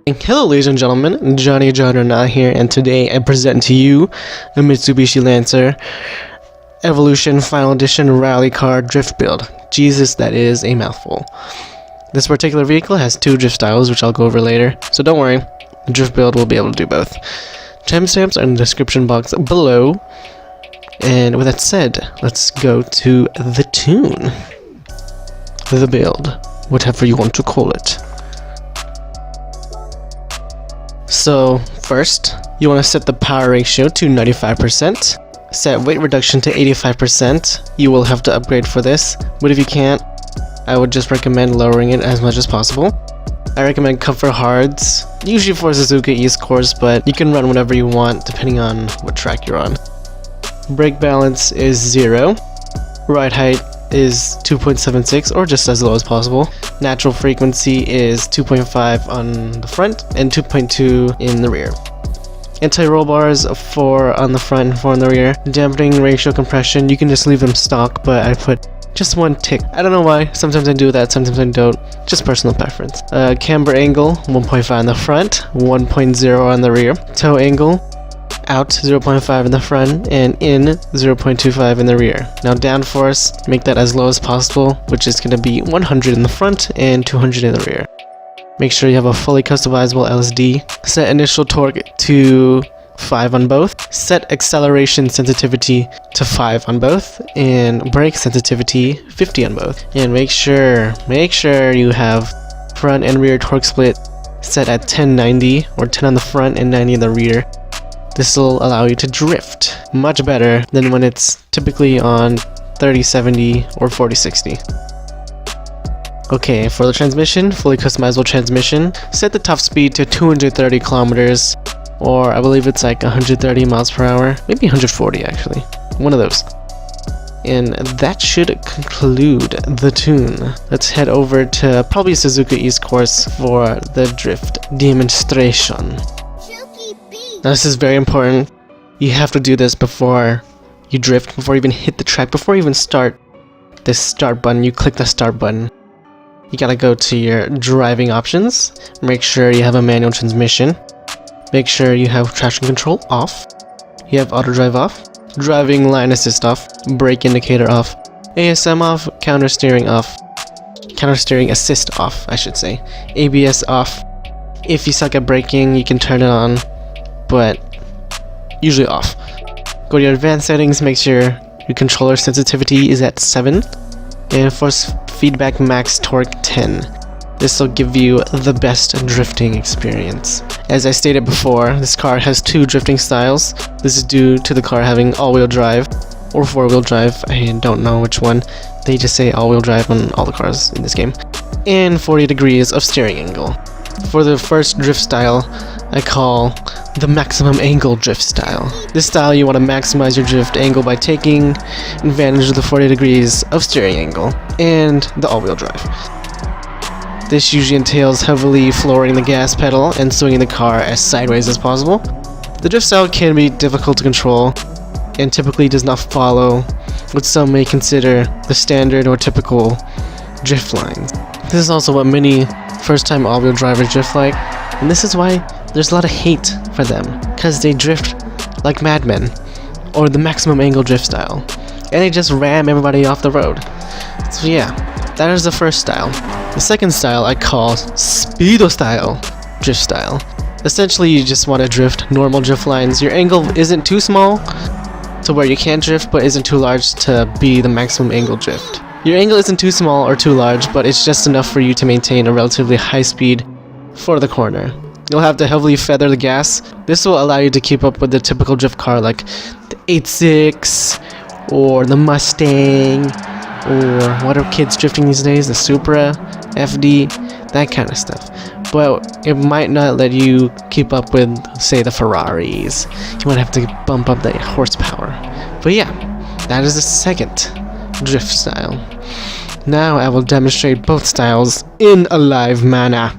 Hello ladies and gentlemen, Johnny Juggernaut here, and today I present to you a Mitsubishi Lancer Evolution Final Edition Rally Car Drift Build. Jesus, that is a mouthful. This particular vehicle has two drift styles, which I'll go over later, so don't worry, the drift build will be able to do both. Timestamps are in the description box below, and with that said, let's go to the tune. The build, whatever you want to call it. So first, you want to set the power ratio to 95%, set weight reduction to 85%, you will have to upgrade for this, but if you can't, I would just recommend lowering it as much as possible. I recommend comfort hards, usually for Suzuka East course, but you can run whatever you want depending on what track you're on. Brake balance is 0, ride height is 2.76 or just as low as possible. Natural frequency is 2.5 on the front and 2.2 in the rear. Anti-roll bars, 4 on the front and 4 on the rear. Dampening ratio compression, you can just leave them stock, but I put just 1 tick. I don't know why, sometimes I do that, sometimes I don't, just personal preference. Camber angle, 1.5 on the front, 1.0 on the rear. Toe angle, out 0.5 in the front and in 0.25 in the rear. Now downforce, make that as low as possible, which is going to be 100 in the front and 200 in the rear. Make sure you have a fully customizable LSD. Set initial torque to 5 on both. Set acceleration sensitivity to 5 on both, and brake sensitivity 50 on both. And make sure you have front and rear torque split set at 1090 or 10 on the front and 90 in the rear. This will allow you to drift much better than when it's typically on 3070 or 4060. Okay, for the transmission, fully customizable transmission, set the top speed to 230 kilometers, or I believe it's like 130 miles per hour, maybe 140 actually, one of those. And that should conclude the tune. Let's head over to probably Suzuka East course for the drift demonstration. Now this is very important. You have to do this before you drift, before you even hit the track, before you even start this start button. You click the start button. You gotta go to your driving options, make sure you have a manual transmission, make sure you have traction control off, you have auto drive off, driving line assist off, brake indicator off, ASM off, counter steering assist off, I should say, ABS off. If you suck at braking, you can turn it on, but usually off. Go to your advanced settings, make sure your controller sensitivity is at 7, and force feedback max torque 10. This will give you the best drifting experience. As I stated before, this car has 2 drifting styles. This is due to the car having all-wheel drive or 4-wheel drive, I don't know which one. They just say all-wheel drive on all the cars in this game. And 40 degrees of steering angle. For the first drift style, I call the maximum angle drift style. This style, you want to maximize your drift angle by taking advantage of the 40 degrees of steering angle and the all-wheel drive. This usually entails heavily flooring the gas pedal and swinging the car as sideways as possible. The drift style can be difficult to control and typically does not follow what some may consider the standard or typical drift lines. This is also what many first-time all-wheel drivers drift like, and this is why there's a lot of hate for them, because they drift like madmen, or the maximum angle drift style, and they just ram everybody off the road. So yeah, that is the first style. The second style I call speedo style drift style. Essentially, you just want to drift normal drift lines. Your angle isn't too small to where you can't drift, but isn't too large to be the maximum angle drift. Your angle isn't too small or too large, but it's just enough for you to maintain a relatively high speed for the corner. You'll have to heavily feather the gas. This will allow you to keep up with the typical drift car like the 8.6 or the Mustang, or what are kids drifting these days? The Supra, FD, that kind of stuff. But it might not let you keep up with, say, the Ferraris. You might have to bump up the horsepower. But yeah, that is the second drift style. Now I will demonstrate both styles in a live manner.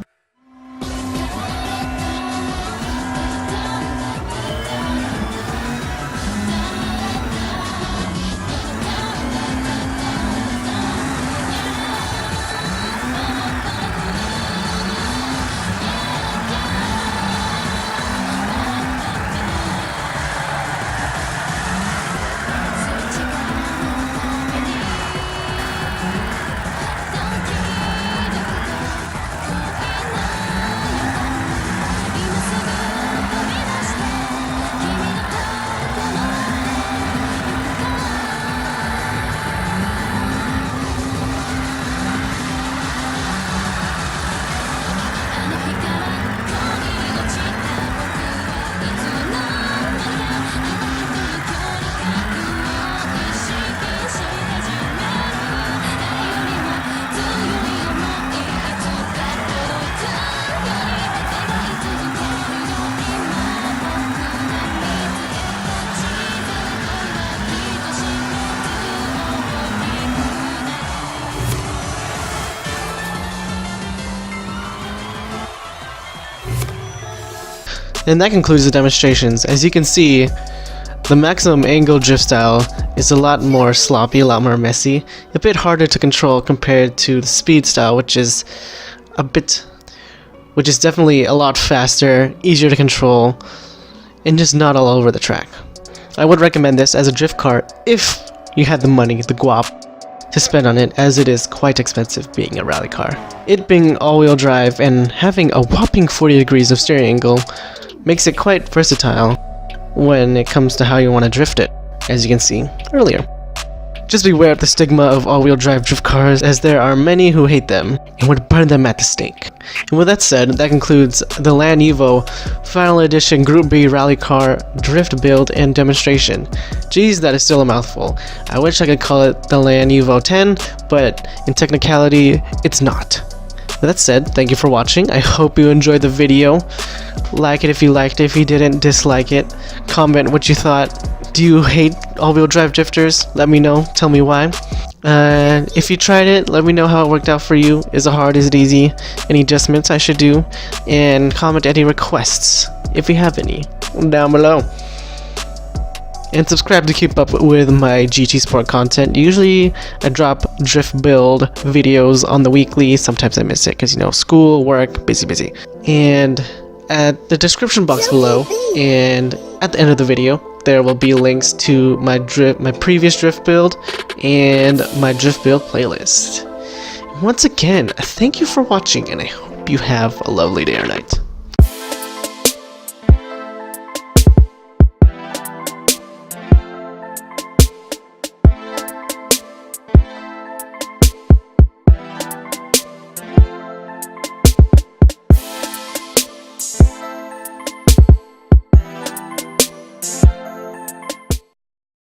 And that concludes the demonstrations. As you can see, the maximum angle drift style is a lot more sloppy, a lot more messy, a bit harder to control compared to the speed style, which is definitely a lot faster, easier to control, and just not all over the track. I would recommend this as a drift car if you had the money, the guap, to spend on it, as it is quite expensive being a rally car. It being all-wheel drive and having a whopping 40 degrees of steering angle makes it quite versatile when it comes to how you want to drift it, as you can see earlier. Just beware of the stigma of all-wheel drive drift cars, as there are many who hate them and would burn them at the stake. And with that said, that concludes the Land Evo Final Edition Group B Rally Car Drift Build and Demonstration. Geez, that is still a mouthful. I wish I could call it the Land Evo 10, but in technicality, it's not. With that said, thank you for watching. I hope you enjoyed the video. Like it if you liked it. If you didn't, dislike it. Comment what you thought. Do you hate all-wheel drive drifters? Let me know. Tell me why. If you tried it, let me know how it worked out for you. Is it hard? Is it easy? Any adjustments I should do? And comment any requests, if you have any, down below. And subscribe to keep up with my GT Sport content. Usually I drop drift build videos on the weekly. Sometimes I miss it because, you know, school, work, busy. And at the description box below and at the end of the video, there will be links to my previous drift build and my drift build playlist. Once again, thank you for watching, and I hope you have a lovely day or night.